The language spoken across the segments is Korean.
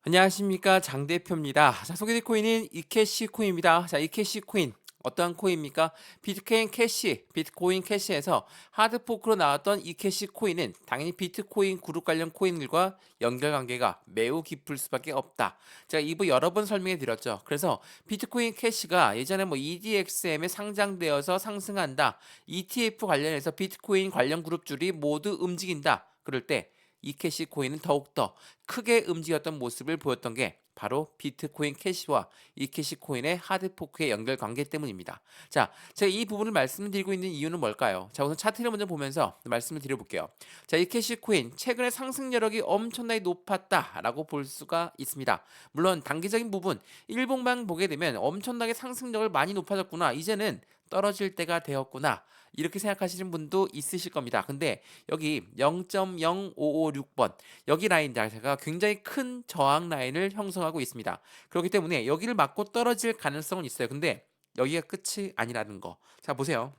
안녕하십니까, 장 대표입니다. 자, 소개될 코인은 이캐시 코인입니다. 자, 이캐시 코인 어떠한 코인입니까? 비트코인 캐시, 비트코인 캐시에서 하드포크로 나왔던 이캐시 코인은 당연히 비트코인 그룹 관련 코인들과 연결관계가 매우 깊을 수밖에 없다. 제가 이부 여러 번 설명해 드렸죠. 그래서 비트코인 캐시가 예전에 뭐 EDXM에 상장되어서 상승한다, ETF 관련해서 비트코인 관련 그룹들이 모두 움직인다, 그럴 때 이캐시 코인은 더욱더 크게 움직였던 모습을 보였던 게 바로 비트코인 캐시와 이캐시 코인의 하드포크의 연결 관계 때문입니다. 자, 제가 이 부분을 말씀드리고 있는 이유는 뭘까요? 자, 우선 차트를 먼저 보면서 말씀을 드려볼게요. 자, 이캐시 코인 최근에 상승 여력이 엄청나게 높았다라고 볼 수가 있습니다. 물론 단기적인 부분 일봉만 보게 되면 엄청나게 상승력을 많이 높아졌구나, 이제는 떨어질 때가 되었구나, 이렇게 생각하시는 분도 있으실 겁니다. 근데 여기 0.0556번 여기 라인 자체가 굉장히 큰 저항 라인을 형성하고 있습니다. 그렇기 때문에 여기를 맞고 떨어질 가능성은 있어요. 근데 여기가 끝이 아니라는 거. 자, 보세요.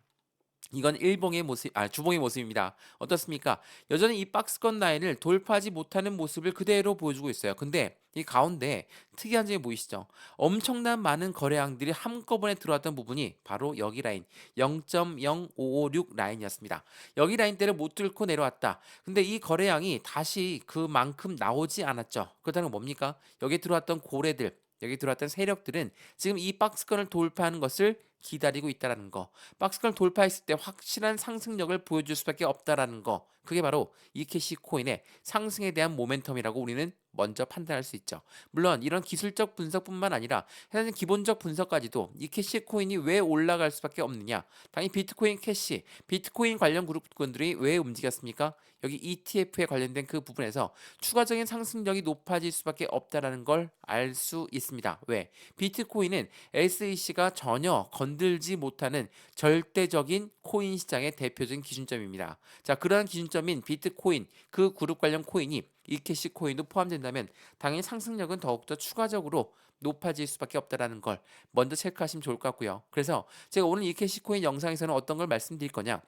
이건 일봉의 모습, 주봉의 모습입니다. 어떻습니까? 여전히 이 박스권 라인을 돌파하지 못하는 모습을 그대로 보여주고 있어요. 근데 이 가운데 특이한 점이 보이시죠? 엄청난 많은 거래량들이 한꺼번에 들어왔던 부분이 바로 여기 라인 0.0556 라인이었습니다. 여기 라인대를 못 뚫고 내려왔다. 근데 이 거래량이 다시 그만큼 나오지 않았죠. 그렇다는 건 뭡니까? 여기 들어왔던 고래들, 여기 들어왔던 세력들은 지금 이 박스권을 돌파하는 것을 기다리고 있다라는 거. 박스권을 돌파했을 때 확실한 상승력을 보여줄 수밖에 없다라는 거. 그게 바로 이캐시 코인의 상승에 대한 모멘텀이라고 우리는 먼저 판단할 수 있죠. 물론 이런 기술적 분석뿐만 아니라 해당 기본적 분석까지도 이 캐시 코인이 왜 올라갈 수밖에 없느냐. 당연히 비트코인 캐시, 비트코인 관련 그룹군들이 왜 움직였습니까? 여기 ETF에 관련된 그 부분에서 추가적인 상승력이 높아질 수밖에 없다라는 걸 알 수 있습니다. 왜? 비트코인은 SEC가 전혀 건들지 못하는 절대적인 코인 시장의 대표적인 기준점입니다. 자, 그러한 기준점인 비트코인, 그 그룹 관련 코인이 이캐시 코인도 포함된다면 당연히 상승력은 더욱더 추가적으로 높아질 수밖에 없다라는 걸 먼저 체크하시면 좋을 것 같고요. 그래서 제가 오늘 이캐시 코인 영상에서는 어떤 걸 말씀드릴 거냐?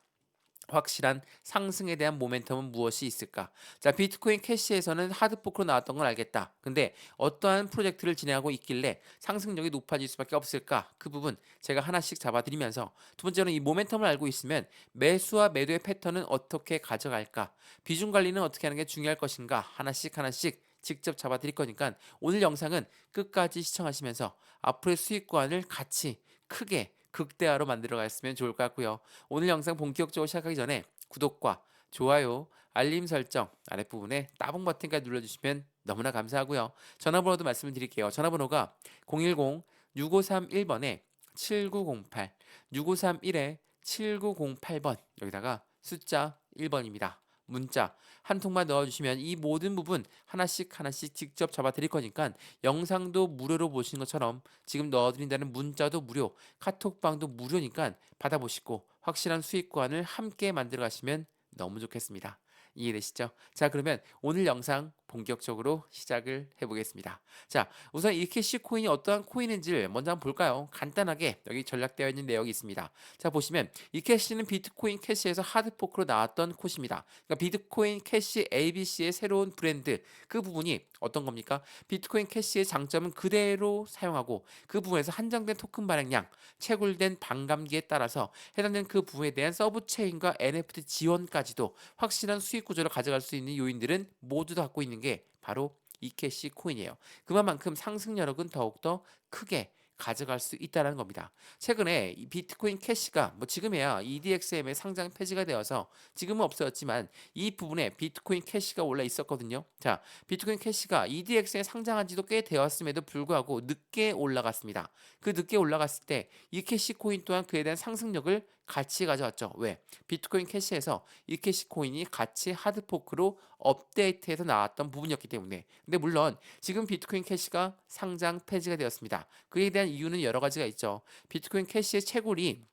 확실한 상승에 대한 모멘텀은 무엇이 있을까? 자, 비트코인 캐시에서는 하드포크로 나왔던 걸 알겠다. 근데 어떠한 프로젝트를 진행하고 있길래 상승력이 높아질 수밖에 없을까? 그 부분 제가 하나씩 잡아드리면서, 두 번째로는 이 모멘텀을 알고 있으면 매수와 매도의 패턴은 어떻게 가져갈까? 비중 관리는 어떻게 하는 게 중요할 것인가? 하나씩 하나씩 직접 잡아드릴 거니까 오늘 영상은 끝까지 시청하시면서 앞으로의 수익관을 같이 크게 극대화로 만들어 갔으면 좋을 것 같고요. 오늘 영상 본격적으로 시작하기 전에 구독과 좋아요, 알림 설정 아랫부분에 따봉 버튼까지 눌러주시면 너무나 감사하고요. 전화번호도 말씀을 드릴게요. 전화번호가 010-6531번에 7908, 6531에 7908번, 여기다가 숫자 1번입니다. 문자 한 통만 넣어주시면 이 모든 부분 하나씩 하나씩 직접 잡아 드릴 거니까 영상도 무료로 보시는 것처럼 지금 넣어드린다는 문자도 무료, 카톡방도 무료니까 받아보시고 확실한 수익관을 함께 만들어 가시면 너무 좋겠습니다. 이해되시죠? 자, 그러면 오늘 영상 본격적으로 시작을 해보겠습니다. 자, 우선 이 캐시 코인이 어떠한 코인인지를 먼저 한번 볼까요? 간단하게 여기 전략되어 있는 내용이 있습니다. 자, 보시면 이 캐시는 비트코인 캐시에서 하드포크로 나왔던 콧입니다. 그러니까 비트코인 캐시 ABC의 새로운 브랜드, 그 부분이 어떤 겁니까? 비트코인 캐시의 장점은 그대로 사용하고 그 부분에서 한정된 토큰 발행량, 채굴된 반감기에 따라서 해당되는 그 부분에 대한 서브체인과 NFT 지원까지도 확실한 수익 구조를 가져갈 수 있는 요인들은 모두 다 갖고 있는 게 바로 이캐시 코인이에요. 그만큼 상승 여력은 더욱더 크게 가져갈 수 있다는 겁니다. 최근에 이 비트코인 캐시가 뭐 지금이야 EDXM의 상장 폐지가 되어서 지금은 없어졌지만 이 부분에 비트코인 캐시가 원래 있었거든요. 자, 비트코인 캐시가 EDX에 상장한 지도 꽤 되었음에도 불구하고 늦게 올라갔습니다. 그 늦게 올라갔을 때 이 캐시 코인 또한 그에 대한 상승력을 같이 가져왔죠. 왜? 비트코인 캐시에서 이 캐시 코인이 같이 하드포크로 업데이트해서 나왔던 부분이었기 때문에. 근데 물론 지금 비트코인 캐시가 상장 폐지가 되었습니다. 그에 대한 이유는 여러 가지가 있죠. 비트코인 캐시의 채굴이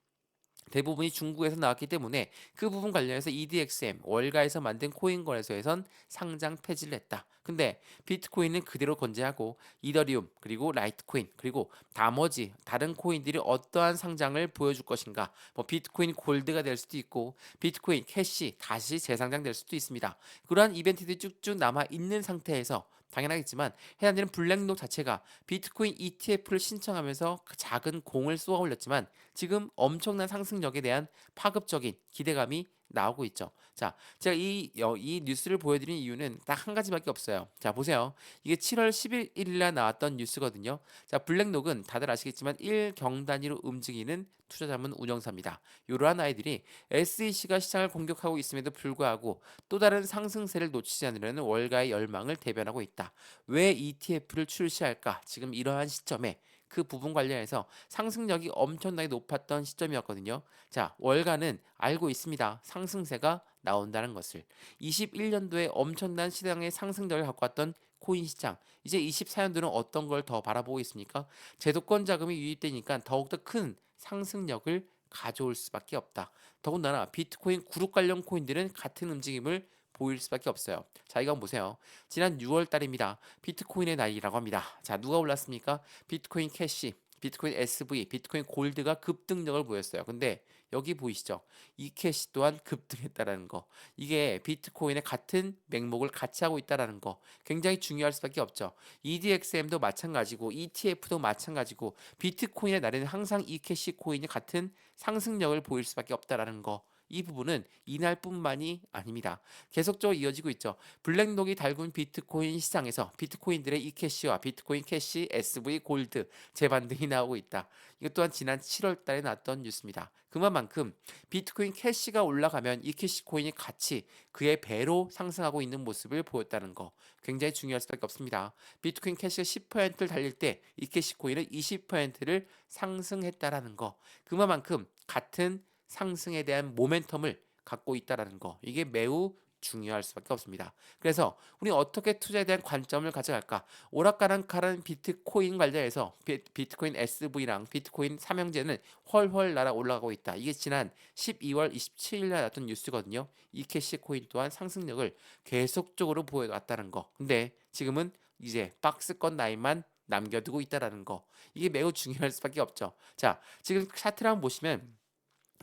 대부분이 중국에서 나왔기 때문에 그 부분 관련해서 EDXM 월가에서 만든 코인 거래소에선 상장 폐지를 했다. 근데 비트코인은 그대로 건재하고 이더리움 그리고 라이트코인 그리고 나머지 다른 코인들이 어떠한 상장을 보여줄 것인가, 뭐 비트코인 골드가 될 수도 있고 비트코인 캐시 다시 재상장될 수도 있습니다. 그러한 이벤트들이 쭉쭉 남아 있는 상태에서 당연하겠지만 해당되는 블랙록 자체가 비트코인 ETF를 신청하면서 그 작은 공을 쏘아 올렸지만 지금 엄청난 상승력에 대한 파급적인 기대감이 나오고 있죠. 자, 제가 이 뉴스를 보여드린 이유는 딱 한 가지밖에 없어요. 자, 보세요. 이게 7월 11일 날 나왔던 뉴스거든요. 자, 블랙록은 다들 아시겠지만 1경 단위로 움직이는 투자자문 운영사입니다. 이러한 아이들이 SEC가 시장을 공격하고 있음에도 불구하고 또 다른 상승세를 놓치지 않으려는 월가의 열망을 대변하고 있다. 왜 ETF를 출시할까? 지금 이러한 시점에 그 부분 관련해서 상승력이 엄청나게 높았던 시점이었거든요. 자, 월가는 알고 있습니다. 상승세가 나온다는 것을. 21년도에 엄청난 시장의 상승력을 갖고 왔던 코인 시장. 이제 24년도는 어떤 걸 더 바라보고 있습니까? 제도권 자금이 유입되니까 더욱더 큰 상승력을 가져올 수밖에 없다. 더군다나 비트코인 그룹 관련 코인들은 같은 움직임을 보일 수밖에 없어요. 자, 이거 한번 보세요. 지난 6월 달입니다. 비트코인의 날이라고 합니다. 자, 누가 올랐습니까? 비트코인 캐시, 비트코인 SV, 비트코인 골드가 급등력을 보였어요. 근데 여기 보이시죠? 이 캐시 또한 급등했다라는 거. 이게 비트코인의 같은 맥목을 같이 하고 있다라는 거. 굉장히 중요할 수밖에 없죠. EDXM도 마찬가지고 ETF도 마찬가지고 비트코인의 날에는 항상 이 캐시 코인이 같은 상승력을 보일 수밖에 없다라는 거. 이 부분은 이날뿐만이 아닙니다. 계속적으로 이어지고 있죠. 블랙록이 달군 비트코인 시장에서 비트코인들의 이캐시와 비트코인 캐시, SV 골드 재반등이 나오고 있다. 이것 또한 지난 7월 달에 나왔던 뉴스입니다. 그만큼 비트코인 캐시가 올라가면 이캐시 코인이 같이 그의 배로 상승하고 있는 모습을 보였다는 거 굉장히 중요할 수밖에 없습니다. 비트코인 캐시가 10%를 달릴 때 이캐시 코인은 20%를 상승했다라는 거 그만큼 같은 상승에 대한 모멘텀을 갖고 있다라는 거 이게 매우 중요할 수밖에 없습니다. 그래서 우리 어떻게 투자에 대한 관점을 가져갈까? 오락가락하는 비트코인 관련해서 비트코인 SV랑 비트코인 삼형제는 훨훨 날아 올라가고 있다. 이게 지난 12월 27일 날 나왔던 뉴스거든요. 이 캐시 코인 또한 상승력을 계속적으로 보여왔다는 거. 근데 지금은 이제 박스권 라인만 남겨두고 있다라는 거. 이게 매우 중요할 수밖에 없죠. 자, 지금 차트를 한번 보시면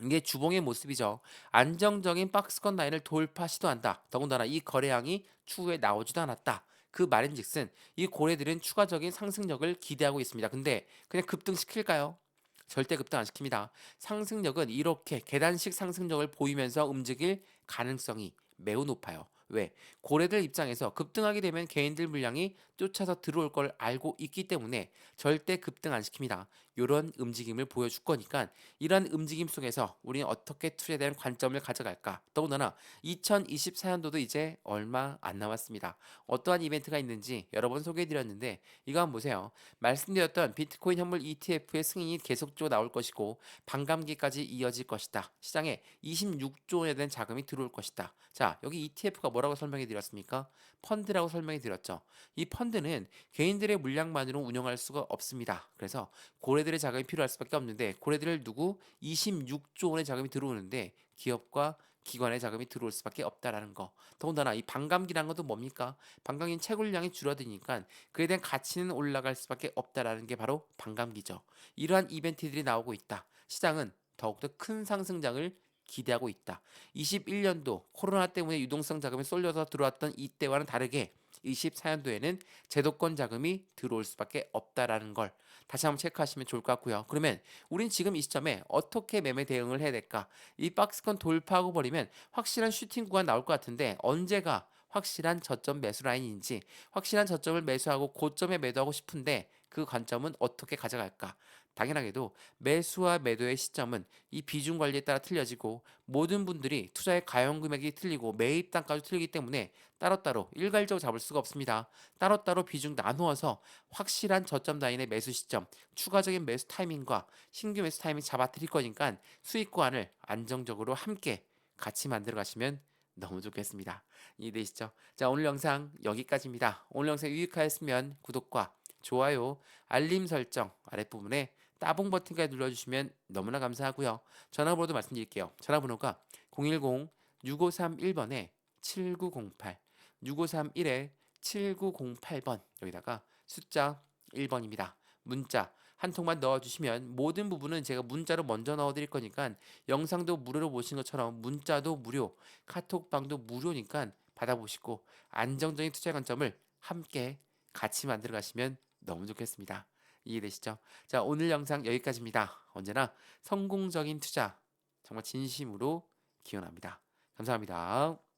이게 주봉의 모습이죠. 안정적인 박스권 라인을 돌파 시도한다. 더군다나 이 거래량이 추후에 나오지도 않았다. 그 말인즉슨 이 고래들은 추가적인 상승력을 기대하고 있습니다. 근데 그냥 급등시킬까요? 절대 급등 안 시킵니다. 상승력은 이렇게 계단식 상승력을 보이면서 움직일 가능성이 매우 높아요. 왜? 고래들 입장에서 급등하게 되면 개인들 물량이 쫓아서 들어올 걸 알고 있기 때문에 절대 급등 안 시킵니다. 이런 움직임을 보여줄 거니까 이러한 움직임 속에서 우리는 어떻게 투자에 대한 관점을 가져갈까? 더군다나 2024년도도 이제 얼마 안 남았습니다. 어떠한 이벤트가 있는지 여러 번 소개해드렸는데 이거 한번 보세요. 말씀드렸던 비트코인 현물 ETF의 승인이 계속적으로 나올 것이고 반감기까지 이어질 것이다. 시장에 26조 원에 대한 자금이 들어올 것이다. 자, 여기 ETF가 뭐라고 설명해 드렸습니까? 펀드라고 설명해 드렸죠. 이 펀드는 개인들의 물량만으로 운영할 수가 없습니다. 그래서 고래들의 자금이 필요할 수밖에 없는데 고래들을 두고 26조 원의 자금이 들어오는데 기업과 기관의 자금이 들어올 수밖에 없다라는 거. 더군다나 이 반감기라는 것도 뭡니까? 반감기는 채굴량이 줄어드니까 그에 대한 가치는 올라갈 수밖에 없다라는 게 바로 반감기죠. 이러한 이벤트들이 나오고 있다. 시장은 더욱더 큰 상승장을 기대하고 있다. 21년도 코로나 때문에 유동성 자금이 쏠려서 들어왔던 이때와는 다르게 24년도에는 제도권 자금이 들어올 수밖에 없다라는 걸 다시 한번 체크하시면 좋을 것 같고요. 그러면 우린 지금 이 시점에 어떻게 매매 대응을 해야 될까? 이 박스권 돌파하고 버리면 확실한 슈팅 구간 나올 것 같은데 언제가 확실한 저점 매수 라인인지 확실한 저점을 매수하고 고점에 매도하고 싶은데 그 관점은 어떻게 가져갈까? 당연하게도 매수와 매도의 시점은 이 비중 관리에 따라 틀려지고 모든 분들이 투자의 가용 금액이 틀리고 매입 단가도 틀리기 때문에 따로따로 일괄적으로 잡을 수가 없습니다. 따로따로 비중 나누어서 확실한 저점 라인의 매수 시점, 추가적인 매수 타이밍과 신규 매수 타이밍 잡아 드릴 거니까 수익 구간을 안정적으로 함께 같이 만들어 가시면 너무 좋겠습니다. 이해되시죠? 자, 오늘 영상 여기까지입니다. 오늘 영상 유익하였으면 구독과 좋아요, 알림 설정 아랫부분에 따봉 버튼까지 눌러주시면 너무나 감사하고요. 전화번호도 말씀드릴게요. 전화번호가 010-6531번에 7908, 6531에 7908번 여기다가 숫자 1번입니다. 문자 한 통만 넣어주시면 모든 부분은 제가 문자로 먼저 넣어드릴 거니까 영상도 무료로 보신 것처럼 문자도 무료, 카톡방도 무료니까 받아보시고 안정적인 투자 관점을 함께 같이 만들어 가시면 너무 좋겠습니다. 이해되시죠? 자, 오늘 영상 여기까지입니다. 언제나 성공적인 투자 정말 진심으로 기원합니다. 감사합니다.